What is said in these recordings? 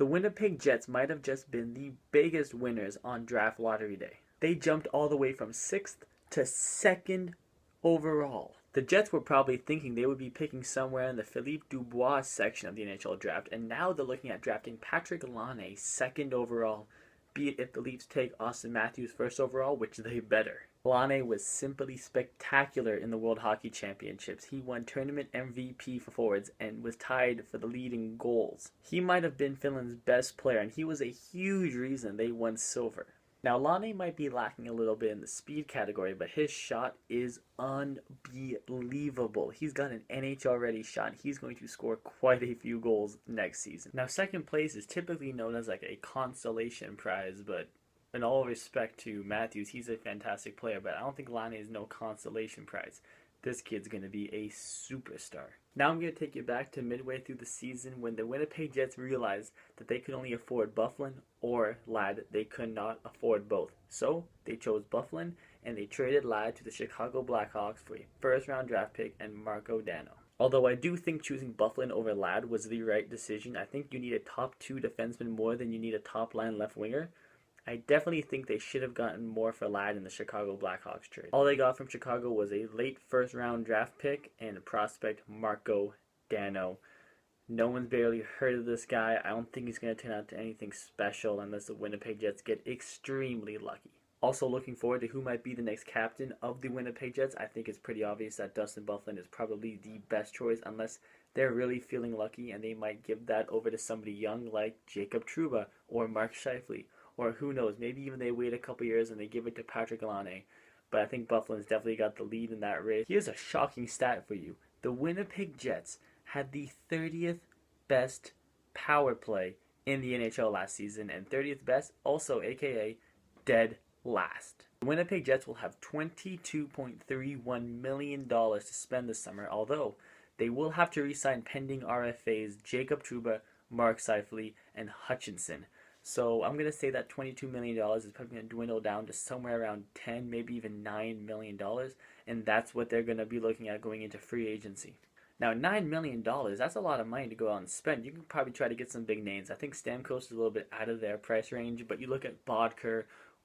The Winnipeg Jets might have just been the biggest winners on draft lottery day. They jumped all the way from 6th to 2nd overall. The Jets were probably thinking they would be picking somewhere in the Philippe Dubois section of the NHL draft, and now they're looking at drafting Patrick Laine 2nd overall, be it if the Leafs take Austin Matthews 1st overall, which they better. Laine was simply spectacular in the World Hockey Championships. He won tournament MVP for forwards and was tied for the lead in goals. He might have been Finland's best player, and he was a huge reason they won silver. Now, Laine might be lacking a little bit in the speed category, but his shot is unbelievable. He's got an NHL-ready shot. He's going to score quite a few goals next season. Now, second place is typically known as like a consolation prize, but in all respect to Matthews, he's a fantastic player, but I don't think Laine is no consolation prize. This kid's going to be a superstar. Now I'm going to take you back to midway through the season when the Winnipeg Jets realized that they could only afford Byfuglien or Ladd. They could not afford both. So they chose Byfuglien and they traded Ladd to the Chicago Blackhawks for a first-round draft pick and Marco Dano. Although I do think choosing Byfuglien over Ladd was the right decision. I think you need a top 2 defenseman more than you need a top-line left winger. I definitely think they should have gotten more for Ladd in the Chicago Blackhawks trade. All they got from Chicago was a late first-round draft pick and a prospect, Marco Dano. No one's barely heard of this guy. I don't think he's going to turn out to anything special unless the Winnipeg Jets get extremely lucky. Also looking forward to who might be the next captain of the Winnipeg Jets. I think it's pretty obvious that Dustin Byfuglien is probably the best choice unless they're really feeling lucky and they might give that over to somebody young like Jacob Trouba or Mark Scheifele. Or who knows, maybe even they wait a couple years and they give it to Patrick Laine. But I think Byfuglien's definitely got the lead in that race. Here's a shocking stat for you. The Winnipeg Jets had the 30th best power play in the NHL last season. And 30th best, also aka dead last. The Winnipeg Jets will have $22.31 million to spend this summer. Although they will have to re-sign pending RFAs Jacob Trouba, Mark Scheifele, and Hutchinson. So I'm going to say that $22 million is probably going to dwindle down to somewhere around $10, maybe even $9 million. And that's what they're going to be looking at going into free agency. Now, $9 million, that's a lot of money to go out and spend. You can probably try to get some big names. I think Stamkos is a little bit out of their price range. But you look at Bodker,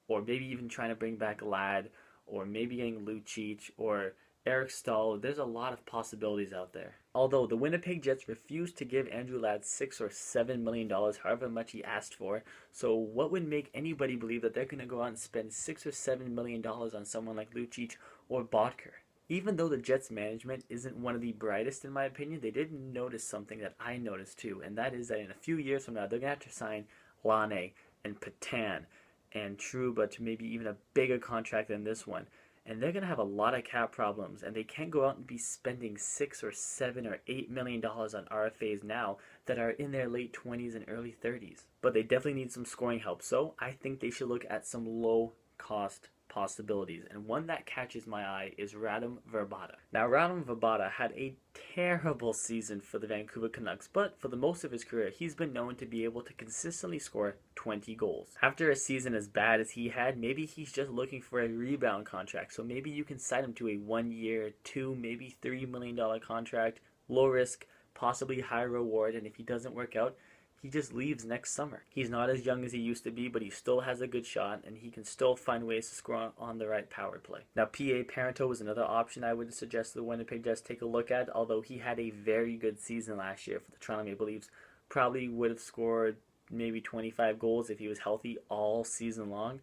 or maybe even trying to bring back Ladd, or maybe getting Lucic, or Eric Stahl. There's a lot of possibilities out there. Although the Winnipeg Jets refused to give Andrew Ladd $6 or $7 million, however much he asked for. So what would make anybody believe that they're going to go out and spend $6 or $7 million on someone like Lucic or Bodker? Even though the Jets management isn't one of the brightest in my opinion, they did notice something that I noticed too, and that is that in a few years from now, they're going to have to sign Laine and Petan and Trouba to maybe even a bigger contract than this one. And they're going to have a lot of cap problems, and they can't go out and be spending $6 or $7 or $8 million on RFAs now that are in their late 20s and early 30s. But they definitely need some scoring help, so I think they should look at some low-cost possibilities. And one that catches my eye is Radim Vrbata. Now, Radim Vrbata had a terrible season for the Vancouver Canucks, but for the most of his career, he's been known to be able to consistently score 20 goals. After a season as bad as he had, maybe he's just looking for a rebound contract, so maybe you can sign him to a 1-year, $2, maybe $3 million contract, low risk, possibly high reward, and if he doesn't work out, he just leaves next summer. He's not as young as he used to be, but he still has a good shot, and he can still find ways to score on the right power play. Now, P.A. Parenteau is another option I would suggest the Winnipeg Jets take a look at, although he had a very good season last year for the Toronto Maple Leafs. Probably would have scored maybe 25 goals if he was healthy all season long.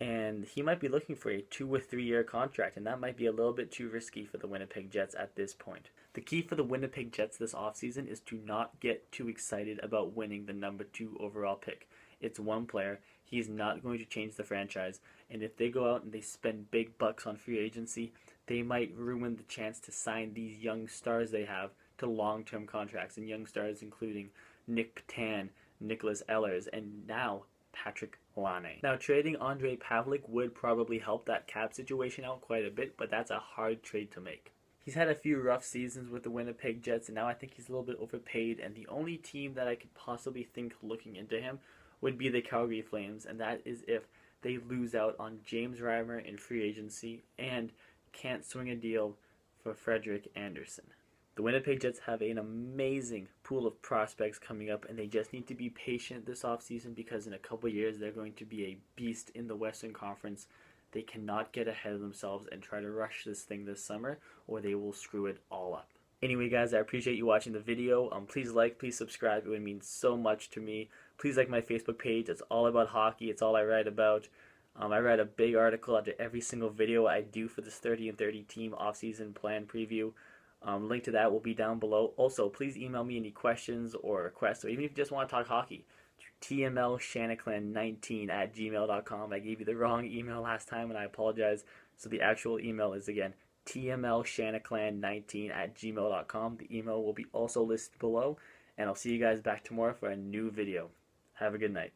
And he might be looking for a 2 or 3 year contract, and that might be a little bit too risky for the Winnipeg Jets at this point. The key for the Winnipeg Jets this offseason is to not get too excited about winning the number 2 overall pick. It's one player. He's not going to change the franchise, and if they go out and they spend big bucks on free agency, they might ruin the chance to sign these young stars they have to long-term contracts, and young stars including Nick Petan, Nicholas Ehlers, and now Patrick Laine. Now, trading Ondrej Pavelec would probably help that cap situation out quite a bit, but that's a hard trade to make. He's had a few rough seasons with the Winnipeg Jets, and now I think he's a little bit overpaid, and the only team that I could possibly think looking into him would be the Calgary Flames, and that is if they lose out on James Reimer in free agency and can't swing a deal for Frederik Andersen. The Winnipeg Jets have an amazing pool of prospects coming up, and they just need to be patient this offseason because in a couple years they're going to be a beast in the Western Conference. They cannot get ahead of themselves and try to rush this thing this summer, or they will screw it all up. Anyway, guys, I appreciate you watching the video. Please like, please subscribe. It would mean so much to me. Please like my Facebook page. It's all about hockey. It's all I write about. I write a big article after every single video I do for this 30 and 30 team offseason plan preview. Link to that will be down below. Also, please email me any questions or requests, or even if you just want to talk hockey, tmlshanaclan19@gmail.com. I gave you the wrong email last time, and I apologize. So the actual email is, again, tmlshanaclan19@gmail.com. The email will be also listed below, and I'll see you guys back tomorrow for a new video. Have a good night.